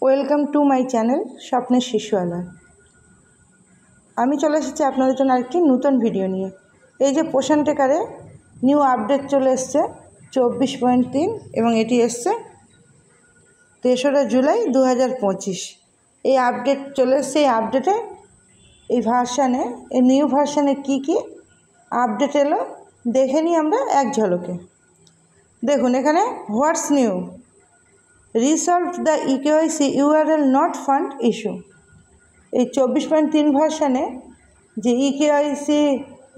Welcome to my channel স্বপ্নের শিশুয়ালা। আমি চলে এসেছি আপনাদের জন্য আরেকটি নতুন ভিডিও নিয়ে। এই যে পোষণ টেকারে নিউ আপডেট চলে এসছে 24.3 এবং এটি এসছে 3রা জুলাই 2025। এই আপডেট চলে এসছে। এই আপডেটে এই ভার্সানে এই নিউ ভার্সানে কি কি আপডেট এলো দেখে নিই আমরা এক ঝলকে। দেখুন এখানে what's new, resolve the eKYC URL not found issue. এই 24.3 ভার্সানে যে ইকেওয়াইসি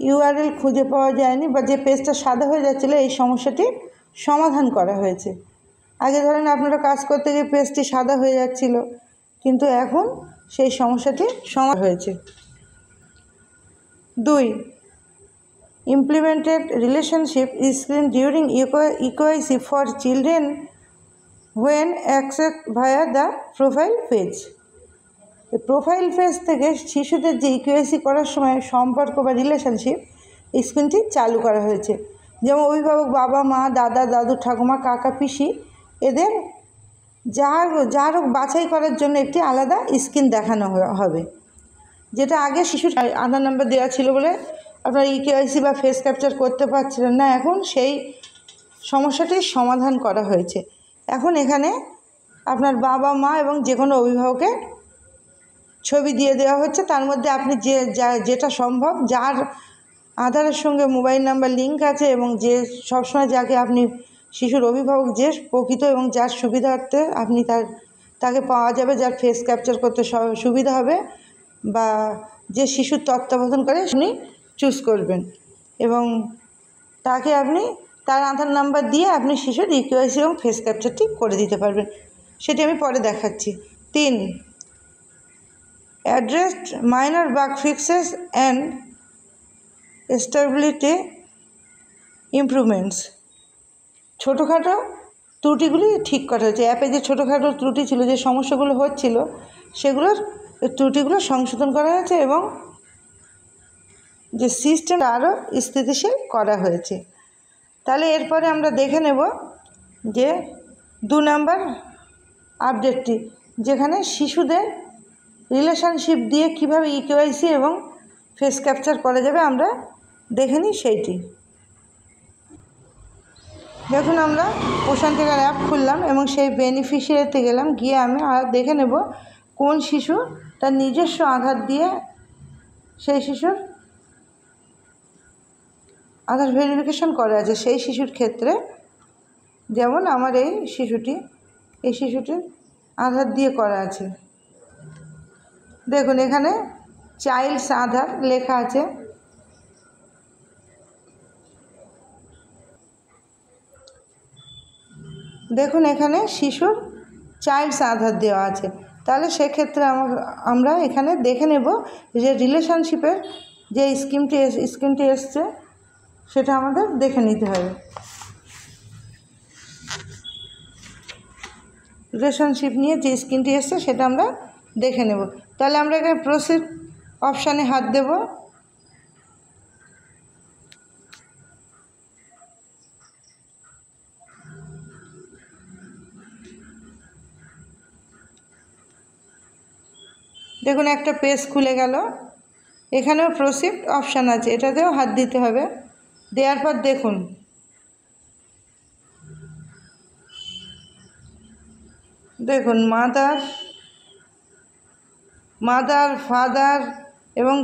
ইউআরএল খুঁজে পাওয়া যায়নি বা যে পেজটা সাদা হয়ে যাচ্ছিলো, এই সমস্যাটি সমাধান করা হয়েছে। আগে ধরেন আপনারা কাজ করতে গিয়ে পেজটি সাদা হয়ে যাচ্ছিল, কিন্তু এখন সেই সমস্যাটি সমাধান হয়েছে। 2. Implemented relationship screen during eKYC for children when accessed via the profile page। এই প্রোফাইল পেজ থেকে শিশুদের যে ইকেওয়াইসি করার সময় সম্পর্ক বা রিলেশনশিপ স্ক্রিনটি চালু করা হয়েছে। যেমন অভিভাবক, বাবা মা, দাদা দাদু, ঠাকুমা, কাকা, পিসি, এদের যার বাছাই করার জন্য একটি আলাদা স্ক্রিন দেখানো হবে, যেটা আগে শিশুর আধার নাম্বার দেওয়া ছিল বলে আপনারা ইকেওয়াইসি বা ফেস ক্যাপচার করতে পারছিলেন না। এখন সেই সমস্যাটির সমাধান করা হয়েছে। এখন এখানে আপনার বাবা মা এবং যে কোনো অভিভাবকের ছবি দিয়ে দেওয়া হচ্ছে। তার মধ্যে আপনি যেটা সম্ভব, যার আধারের সঙ্গে মোবাইল নাম্বার লিঙ্ক আছে এবং যে সবসময় যাকে আপনি শিশুর অভিভাবক যে প্রকৃত এবং যার সুবিধার্থে আপনি তাকে পাওয়া যাবে, যার ফেস ক্যাপচার করতে সুবিধা হবে বা যে শিশুর তত্ত্বাবধান করে আপনি চুজ করবেন এবং তাকে আপনি তার আধার নাম্বার দিয়ে আপনি শিশুর ইকেওয়াইসি এবং ফেস ক্যাপচারটি করে দিতে পারবেন। সেটি আমি পরে দেখাচ্ছি। 3. Addressed minor bug fixes and stability improvements. ছোটোখাটো ত্রুটিগুলি ঠিক করা হয়েছে। অ্যাপে যে ছোটোখাটো ত্রুটি ছিল, যে সমস্যাগুলো হচ্ছিল, সেগুলোর ত্রুটিগুলো সংশোধন করা হয়েছে এবং যে সিস্টেমটা আরও স্থিতিশীল করা হয়েছে। তাহলে এরপরে আমরা দেখে নেব যে 2 নম্বর আপডেটটি, যেখানে শিশুদের রিলেশনশিপ দিয়ে কিভাবে ইকেওয়াইসি এবং ফেস ক্যাপচার করা যাবে আমরা দেখে নিই সেইটি। দেখুন আমরা পোষণ টেকার অ্যাপ খুললাম এবং সেই বেনিফিশিয়ারিতে গেলাম, গিয়ে আমি দেখে নেব কোন শিশু তার নিজস্ব আধার দিয়ে সেই শিশুর আধার ভেরিফিকেশন করা আছে। সেই শিশুর ক্ষেত্রে যেমন আমার এই শিশুটির আধার দিয়ে করা আছে। দেখুন এখানে চাইল্ডস আধার লেখা আছে। দেখুন এখানে শিশুর চাইল্ডস আধার দেওয়া আছে। তাহলে সেক্ষেত্রে আমরা এখানে দেখে নেব যে রিলেশনশিপের যে স্কিমটি এসছে সেটা আমাদের দেখে নিতে হবে। রিলেশনশিপ নিয়ে যে স্ক্রিনটি এসছে সেটা আমরা দেখে নেব। তাহলে আমরা এখানে প্রসিড অপশানে হাত দেব। দেখুন একটা পেজ খুলে গেল। এখানেও প্রসিড অপশান আছে, এটাতেও হাত দিতে হবে। দেওয়ার পর দেখুন মাদার, ফাদার এবং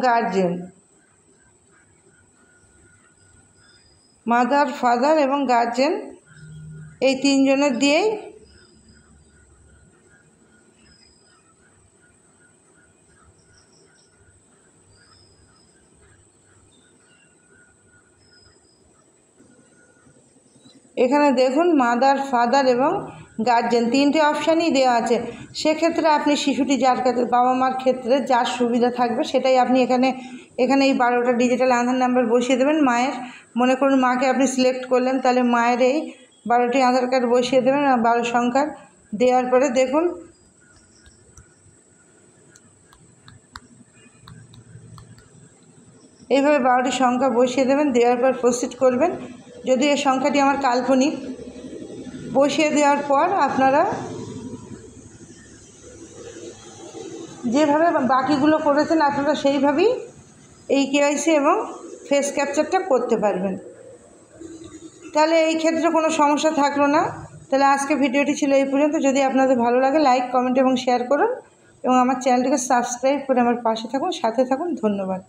গার্জেন, এই 3 জনের দিয়েই এখানে দেখুন মাদার, ফাদার এবং গার্জেন 3টে অপশানই দেওয়া আছে। সেক্ষেত্রে আপনি শিশুটি যার কাছে বাবা মার ক্ষেত্রে যার সুবিধা থাকবে সেটাই আপনি এখানে এই 12টা ডিজিটাল আধার নাম্বার বসিয়ে দেবেন। মায়ের, মনে করুন মাকে আপনি সিলেক্ট করলেন, তাহলে মায়ের এই 12টি আধার কার্ড বসিয়ে দেবেন 12 সংখ্যার। দেওয়ার পরে দেখুন এইভাবে 12টি সংখ্যা বসিয়ে দেবেন। দেওয়ার পর প্রসিড করবেন। যদি এই সংখ্যাটি আমার কাল্পনিক, বসিয়ে দেওয়ার পর আপনারা যেভাবে বাকিগুলো করেছেন আপনারা সেইভাবেই এই কেওয়াইসি এবং ফেস ক্যাপচারটা করতে পারবেন। তাহলে এই ক্ষেত্রে কোনো সমস্যা থাকলো না। তাহলে আজকে ভিডিওটি ছিল এই পর্যন্ত। যদি আপনাদের ভালো লাগে লাইক, কমেন্ট এবং শেয়ার করুন এবং আমার চ্যানেলটিকে সাবস্ক্রাইব করে আমার পাশে থাকুন, সাথে থাকুন। ধন্যবাদ।